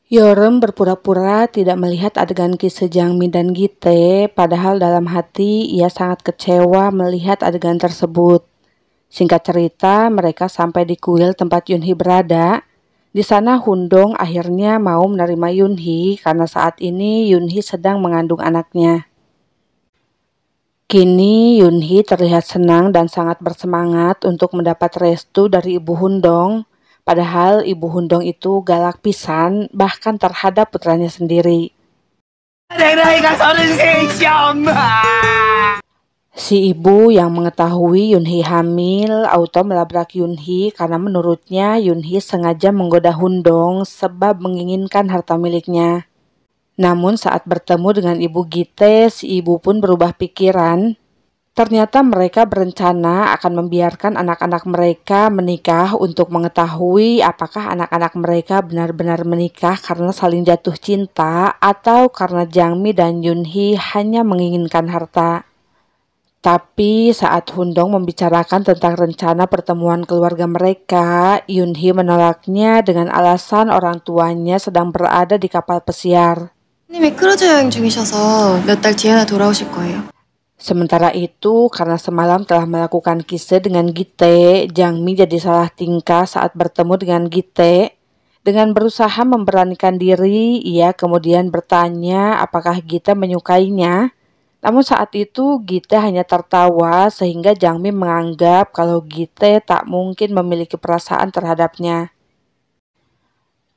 Yorem berpura-pura tidak melihat adegan kisah Jangmi dan Gite, padahal dalam hati ia sangat kecewa melihat adegan tersebut. Singkat cerita, mereka sampai di kuil tempat Yunhee berada. Di sana Hundong akhirnya mau menerima Yunhee karena saat ini Yunhee sedang mengandung anaknya. Kini Yunhee terlihat senang dan sangat bersemangat untuk mendapat restu dari Ibu Hundong. Padahal Ibu Hundong itu galak pisan bahkan terhadap putranya sendiri. Si ibu yang mengetahui Yunhee hamil auto melabrak Yunhee karena menurutnya Yunhee sengaja menggoda Hundong sebab menginginkan harta miliknya. Namun saat bertemu dengan Ibu Gite, si ibu pun berubah pikiran. Ternyata mereka berencana akan membiarkan anak-anak mereka menikah untuk mengetahui apakah anak-anak mereka benar-benar menikah karena saling jatuh cinta atau karena Jangmi dan Yunhee hanya menginginkan harta. Tapi saat Hundong membicarakan tentang rencana pertemuan keluarga mereka, Yunhee menolaknya dengan alasan orang tuanya sedang berada di kapal pesiar. 님이 크루즈 여행 중이셔서 몇 달 뒤에나 돌아오실 거예요. Sementara itu, karena semalam telah melakukan kisah dengan Gite, Jangmi jadi salah tingkah saat bertemu dengan Gite. Dengan berusaha memberanikan diri, ia kemudian bertanya apakah Gite menyukainya. Namun saat itu Gite hanya tertawa sehingga Jangmi menganggap kalau Gite tak mungkin memiliki perasaan terhadapnya.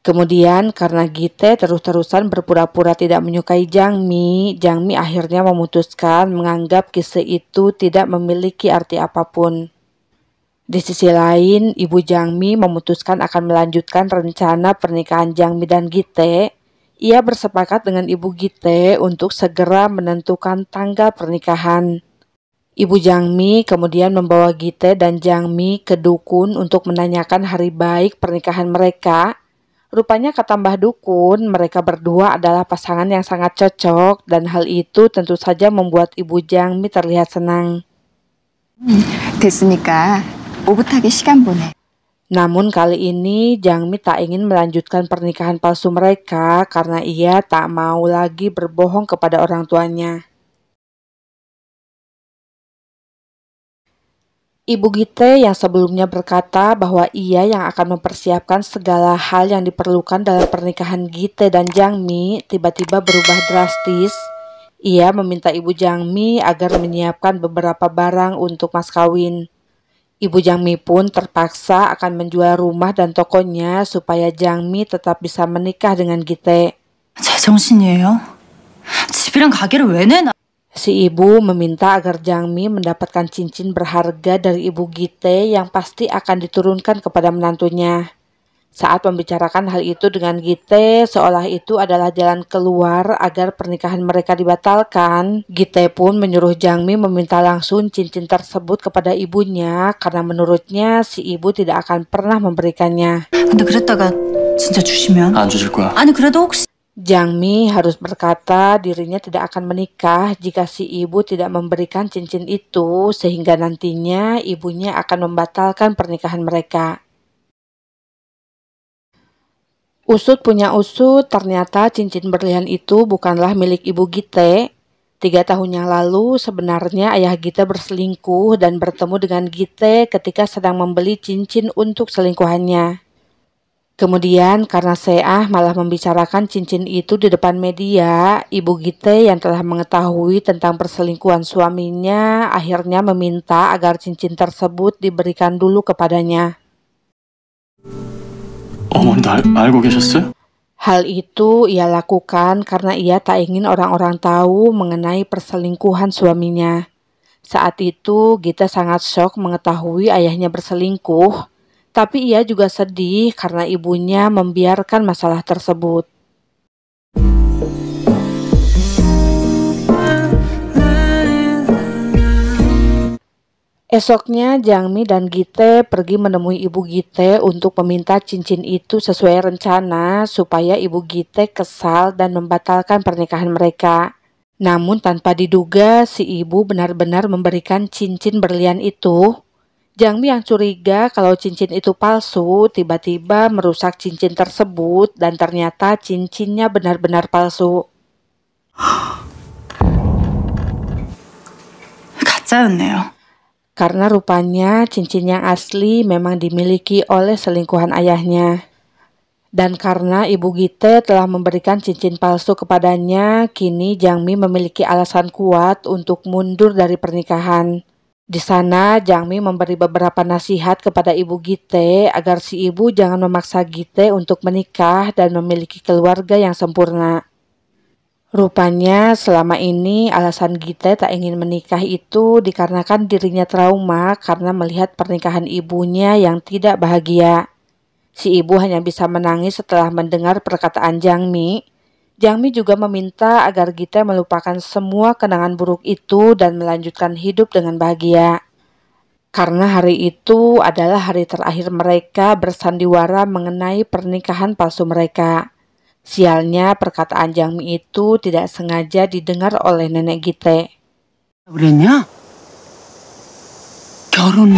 Kemudian karena Gite terus-terusan berpura-pura tidak menyukai Jangmi, Jangmi akhirnya memutuskan menganggap kisah itu tidak memiliki arti apapun. Di sisi lain, Ibu Jangmi memutuskan akan melanjutkan rencana pernikahan Jangmi dan Gite. Ia bersepakat dengan Ibu Gite untuk segera menentukan tanggal pernikahan. Ibu Jangmi kemudian membawa Gite dan Jangmi ke dukun untuk menanyakan hari baik pernikahan mereka. Rupanya kata Mbah Dukun, mereka berdua adalah pasangan yang sangat cocok dan hal itu tentu saja membuat Ibu Jangmi terlihat senang. 됐으니까 오붓하게 시간 보내. Namun kali ini Jangmi tak ingin melanjutkan pernikahan palsu mereka karena ia tak mau lagi berbohong kepada orang tuanya. Ibu Gite yang sebelumnya berkata bahwa ia yang akan mempersiapkan segala hal yang diperlukan dalam pernikahan Gite dan Jangmi tiba-tiba berubah drastis. Ia meminta Ibu Jangmi agar menyiapkan beberapa barang untuk mas kawin. Ibu Jangmi pun terpaksa akan menjual rumah dan tokonya supaya Jangmi tetap bisa menikah dengan Gite. 제정신이에요? 집이랑 가게를 왜 내놔? Si ibu meminta agar Jangmi mendapatkan cincin berharga dari Ibu Gite yang pasti akan diturunkan kepada menantunya. Saat membicarakan hal itu dengan Gite, seolah itu adalah jalan keluar agar pernikahan mereka dibatalkan. Gite pun menyuruh Jangmi meminta langsung cincin tersebut kepada ibunya karena menurutnya si ibu tidak akan pernah memberikannya. 근데 그랬다가 진짜 주시면? 안 주실 거야. 아니 그래도 혹시 Jangmi harus berkata dirinya tidak akan menikah jika si ibu tidak memberikan cincin itu sehingga nantinya ibunya akan membatalkan pernikahan mereka. Usut punya usut, ternyata cincin berlian itu bukanlah milik Ibu Gite. 3 tahun yang lalu sebenarnya ayah Gite berselingkuh dan bertemu dengan Gite ketika sedang membeli cincin untuk selingkuhannya. Kemudian karena Seah malah membicarakan cincin itu di depan media, Ibu Gite yang telah mengetahui tentang perselingkuhan suaminya akhirnya meminta agar cincin tersebut diberikan dulu kepadanya. 어머니도 알고 계셨어요? Hal itu ia lakukan karena ia tak ingin orang-orang tahu mengenai perselingkuhan suaminya. Saat itu Gite sangat syok mengetahui ayahnya berselingkuh. Tapi ia juga sedih karena ibunya membiarkan masalah tersebut. Esoknya Jangmi dan Gite pergi menemui Ibu Gite untuk meminta cincin itu sesuai rencana supaya Ibu Gite kesal dan membatalkan pernikahan mereka. Namun tanpa diduga si ibu benar-benar memberikan cincin berlian itu. Jangmi yang curiga kalau cincin itu palsu, tiba-tiba merusak cincin tersebut dan ternyata cincinnya benar-benar palsu. 가짜였네요. Karena rupanya cincin yang asli memang dimiliki oleh selingkuhan ayahnya. Dan karena Ibu Gite telah memberikan cincin palsu kepadanya, kini Jangmi memiliki alasan kuat untuk mundur dari pernikahan. Di sana, Jangmi memberi beberapa nasihat kepada Ibu Gite agar si ibu jangan memaksa Gite untuk menikah dan memiliki keluarga yang sempurna. Rupanya selama ini alasan Gite tak ingin menikah itu dikarenakan dirinya trauma karena melihat pernikahan ibunya yang tidak bahagia. Si ibu hanya bisa menangis setelah mendengar perkataan Jangmi. Jangmi juga meminta agar Gite melupakan semua kenangan buruk itu dan melanjutkan hidup dengan bahagia. Karena hari itu adalah hari terakhir mereka bersandiwara mengenai pernikahan palsu mereka. Sialnya perkataan Jangmi itu tidak sengaja didengar oleh nenek Gite. 그랬냐? 결혼.